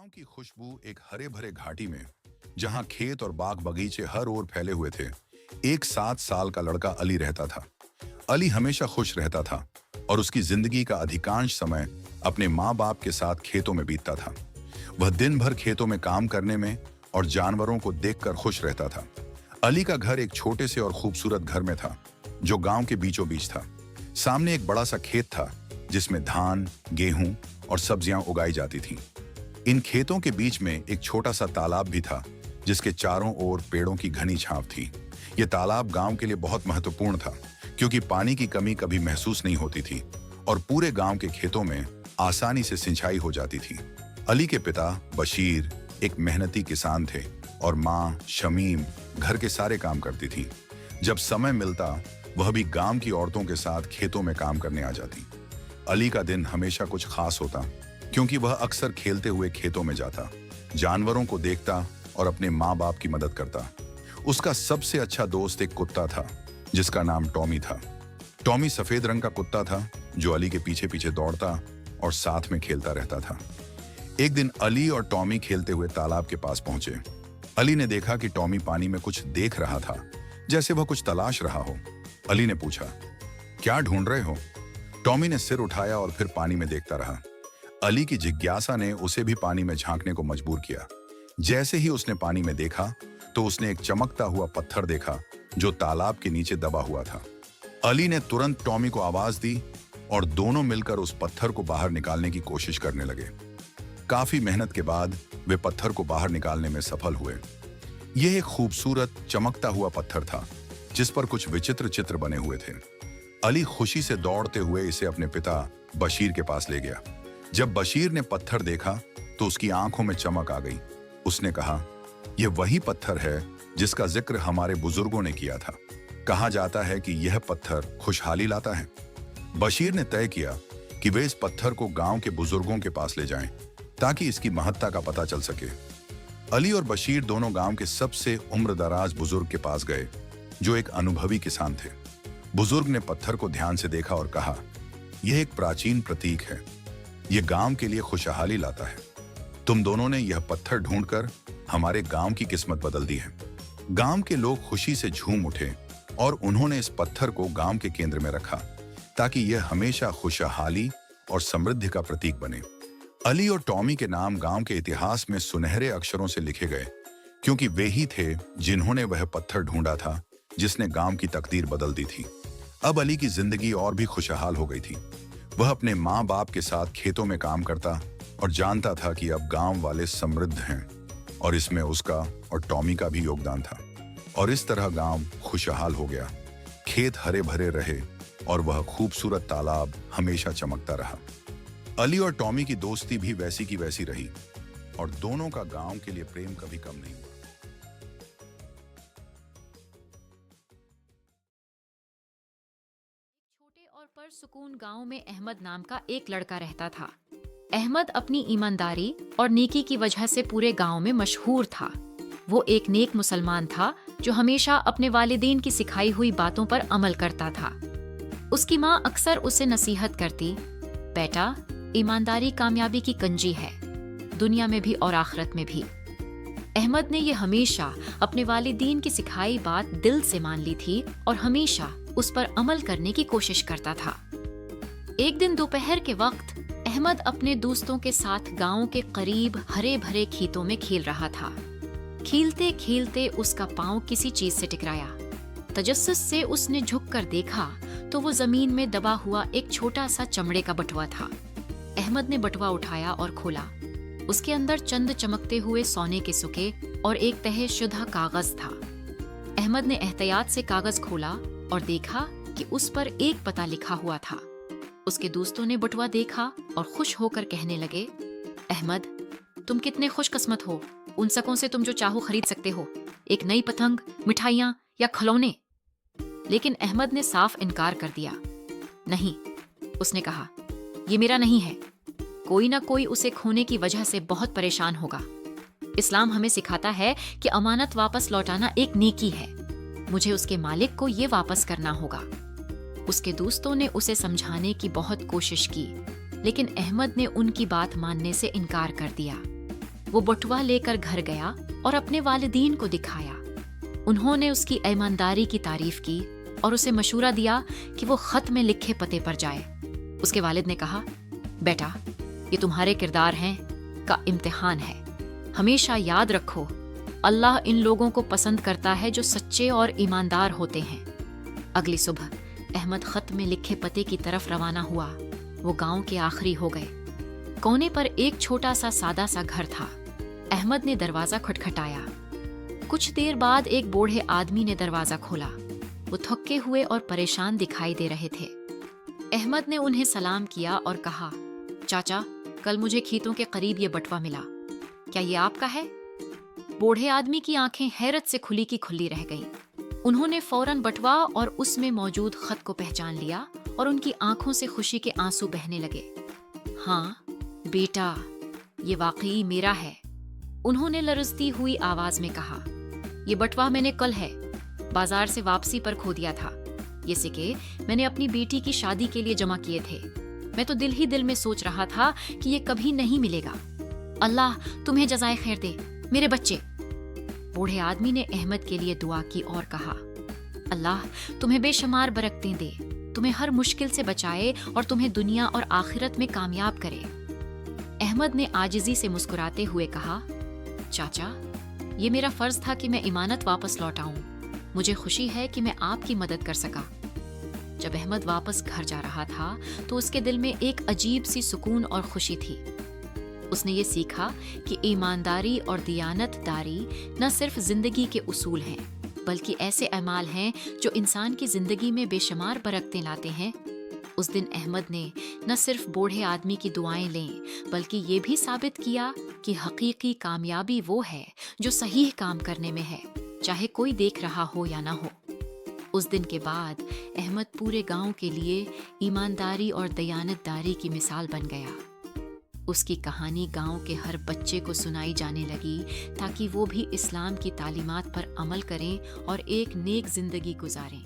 गांव की खुशबू एक हरे भरे घाटी में, जहां खेत और बाग बगीचे हर ओर फैले हुए थे, एक 7 साल का लड़का अली रहता था। अली हमेशा खुश रहता था और उसकी जिंदगी का अधिकांश समय अपने माँ बाप के साथ खेतों में बीतता था। वह दिन भर खेतों में काम करने में और जानवरों को देखकर खुश रहता था। अली का घर एक छोटे से और खूबसूरत घर में था, जो गांव के बीचों बीच था। सामने एक बड़ा सा खेत था, जिसमें धान, गेहूं और सब्जियां उगाई जाती थीं। इन खेतों के बीच में एक छोटा सा तालाब भी था, जिसके चारों ओर पेड़ों की घनी छांव थी। यह तालाब गांव के लिए बहुत महत्वपूर्ण था, क्योंकि पानी की कमी कभी महसूस नहीं होती थी और पूरे गांव के खेतों में आसानी से सिंचाई हो जाती थी। अली के पिता बशीर एक मेहनती किसान थे और माँ शमीम घर के सारे काम करती थी। जब समय मिलता, वह भी गांव की औरतों के साथ खेतों में काम करने आ जाती। अली का दिन हमेशा कुछ खास होता, क्योंकि वह अक्सर खेलते हुए खेतों में जाता, जानवरों को देखता और अपने माँ बाप की मदद करता। उसका सबसे अच्छा दोस्त एक कुत्ता था, जिसका नाम टॉमी था। टॉमी सफेद रंग का कुत्ता था, जो अली के पीछे पीछे दौड़ता और साथ में खेलता रहता था। एक दिन अली और टॉमी खेलते हुए तालाब के पास पहुंचे। अली ने देखा कि टॉमी पानी में कुछ देख रहा था, जैसे वह कुछ तलाश रहा हो। अली ने पूछा, क्या ढूंढ रहे हो? टॉमी ने सिर उठाया और फिर पानी में देखता रहा। अली की जिज्ञासा ने उसे भी पानी में झांकने को मजबूर किया। जैसे ही उसने पानी में देखा, तो उसने एक चमकता हुआ पत्थर देखा, जो तालाब के नीचे दबा हुआ था। अली ने तुरंत टॉमी को आवाज दी और दोनों मिलकर उस पत्थर को बाहर निकालने की कोशिश करने लगे। काफी मेहनत के बाद वे पत्थर को बाहर निकालने में सफल हुए। यह एक खूबसूरत चमकता हुआ पत्थर था, जिस पर कुछ विचित्र चित्र बने हुए थे। अली खुशी से दौड़ते हुए इसे अपने पिता बशीर के पास ले गया। जब बशीर ने पत्थर देखा, तो उसकी आंखों में चमक आ गई। उसने कहा, यह वही पत्थर है जिसका जिक्र हमारे बुजुर्गों ने किया था। कहा जाता है कि यह पत्थर खुशहाली लाता है। बशीर ने तय किया कि वे इस पत्थर को गांव के बुजुर्गों के पास ले जाएं, ताकि इसकी महत्ता का पता चल सके। अली और बशीर दोनों गांव के सबसे उम्रदराज बुजुर्ग के पास गए, जो एक अनुभवी किसान थे। बुजुर्ग ने पत्थर को ध्यान से देखा और कहा, यह एक प्राचीन प्रतीक है। यह गांव के लिए खुशहाली लाता है। तुम दोनों ने यह पत्थर ढूंढकर हमारे गांव की किस्मत बदल दी है। गांव के लोग खुशी से झूम उठे और उन्होंने इस पत्थर को गांव के केंद्र में रखा, ताकि यह हमेशा खुशहाली और समृद्धि का प्रतीक बने। अली और टॉमी के नाम गांव के इतिहास में सुनहरे अक्षरों से लिखे गए, क्योंकि वे ही थे जिन्होंने वह पत्थर ढूंढा था, जिसने गांव की तकदीर बदल दी थी। अब अली की जिंदगी और भी खुशहाल हो गई थी। वह अपने माँ बाप के साथ खेतों में काम करता और जानता था कि अब गांव वाले समृद्ध हैं, और इसमें उसका और टॉमी का भी योगदान था। और इस तरह गांव खुशहाल हो गया। खेत हरे भरे रहे और वह खूबसूरत तालाब हमेशा चमकता रहा। अली और टॉमी की दोस्ती भी वैसी की वैसी रही, और दोनों का गांव के लिए प्रेम कभी कम नहीं हुआ। छोटे और पुरसुकून गांव में अहमद नाम का एक लड़का रहता था। अहमद अपनी ईमानदारी और नेकी की वजह से पूरे गांव में मशहूर था। वो एक नेक मुसलमान था, जो हमेशा अपने वालिदैन की सिखाई हुई बातों पर अमल करता था। उसकी माँ अक्सर उसे नसीहत करती, बेटा, ईमानदारी कामयाबी की कंजी है, दुनिया में भी और आखिरत में भी। अहमद ने यह हमेशा अपने वालिदैन की सिखाई बात दिल से मान ली थी और हमेशा उस पर अमल करने की कोशिश करता था। एक दिन दोपहर के वक्त अहमद अपने दोस्तों के साथ गांव के करीब हरे भरे खेतों में खेल रहा था। खेलते खेलते उसका पांव किसी चीज से टकराया। तजस्सुस से उसने झुककर देखा, तो वो जमीन में दबा हुआ एक छोटा सा चमड़े का बटुआ था। अहमद ने बटुआ उठाया और खोला। उसके अंदर चंद चमकते हुए सोने के सिक्के और एक तह शुद्ध कागज था। अहमद ने एहतियात से कागज खोला और देखा कि उस पर एक पता लिखा हुआ था। उसके दोस्तों ने बटुआ देखा और खुश होकर कहने लगे, अहमद, तुम कितने खुशकिस्मत हो। उन सकों से तुम जो चाहो खरीद सकते हो, एक नई पतंग, मिठाइयाँ या खिलौने। लेकिन अहमद ने साफ इनकार कर दिया। नहीं, उसने कहा, ये मेरा नहीं है। कोई ना कोई उसे खोने की वजह से बहुत परेशान होगा। इस्लाम हमें सिखाता है कि अमानत वापस लौटाना एक नेकी है। मुझे उसके मालिक को ये वापस करना होगा। उसके दोस्तों ने उसे समझाने की बहुत कोशिश की, लेकिन अहमद ने उनकी बात मानने से इनकार कर दिया। वो बटुआ लेकर घर गया और अपने वालिदीन को दिखाया। उन्होंने उसकी ईमानदारी की तारीफ की और उसे मशूरा दिया कि वो खत में लिखे पते पर जाए। उसके वालिद ने कहा, बेटा, ये तुम्हारे किरदार हैं का इम्तिहान है। हमेशा याद रखो, अल्लाह इन लोगों को पसंद करता है जो सच्चे और ईमानदार होते हैं। अगली सुबह अहमद खत में लिखे पते की तरफ रवाना हुआ। वो गांव के आखिरी हो गए। कोने पर एक छोटा सा सादा सा घर था। अहमद ने दरवाजा खटखटाया। कुछ देर बाद एक बूढ़े आदमी ने दरवाजा खोला। वो थके हुए और परेशान दिखाई दे रहे थे। अहमद ने उन्हें सलाम किया और कहा, चाचा, कल मुझे खेतों के करीब ये बटवा मिला, क्या ये आपका है? बूढ़े आदमी की आंखें हैरत से खुली की खुली रह गईं। उन्होंने फौरन बटवा और उसमें मौजूद खत को पहचान लिया और उनकी आंखों से खुशी के आंसू बहने लगे। हाँ बेटा, ये वाकई मेरा है, उन्होंने लरजती हुई आवाज में कहा। ये बटवा मैंने कल है बाजार से वापसी पर खो दिया था। ये सिक्के मैंने अपनी बेटी की शादी के लिए जमा किए थे। मैं तो दिल ही दिल में सोच रहा था कि ये कभी नहीं मिलेगा। अल्लाह तुम्हें जज़ाए खैर दे मेरे बच्चे। बूढ़े आदमी ने अहमद के लिए दुआ की और कहा, अल्लाह तुम्हें बेशुमार बरकतें दे, तुम्हें हर मुश्किल से बचाए और तुम्हें दुनिया और आखिरत में कामयाब करे। अहमद ने आजिजी से मुस्कुराते हुए कहा, चाचा, ये मेरा फर्ज था कि मैं इमानत वापस लौटाऊं। मुझे खुशी है कि मैं आपकी मदद कर सका। जब अहमद वापस घर जा रहा था तो उसके दिल में एक अजीब सी सुकून और खुशी थी। उसने ये सीखा कि ईमानदारी और दियानतदारी न सिर्फ जिंदगी के उसूल हैं, बल्कि ऐसे अमाल हैं जो इंसान की जिंदगी में बेशुमार बरकतें लाते हैं। उस दिन अहमद ने न सिर्फ बूढ़े आदमी की दुआएं लें, बल्कि ये भी साबित किया कि हकीकी कामयाबी वो है जो सही काम करने में है, चाहे कोई देख रहा हो या ना हो। उस दिन के बाद अहमद पूरे गांव के लिए ईमानदारी और दयानतदारी की मिसाल बन गया। उसकी कहानी गांव के हर बच्चे को सुनाई जाने लगी ताकि वो भी इस्लाम की तालीमात पर अमल करें और एक नेक जिंदगी गुजारें।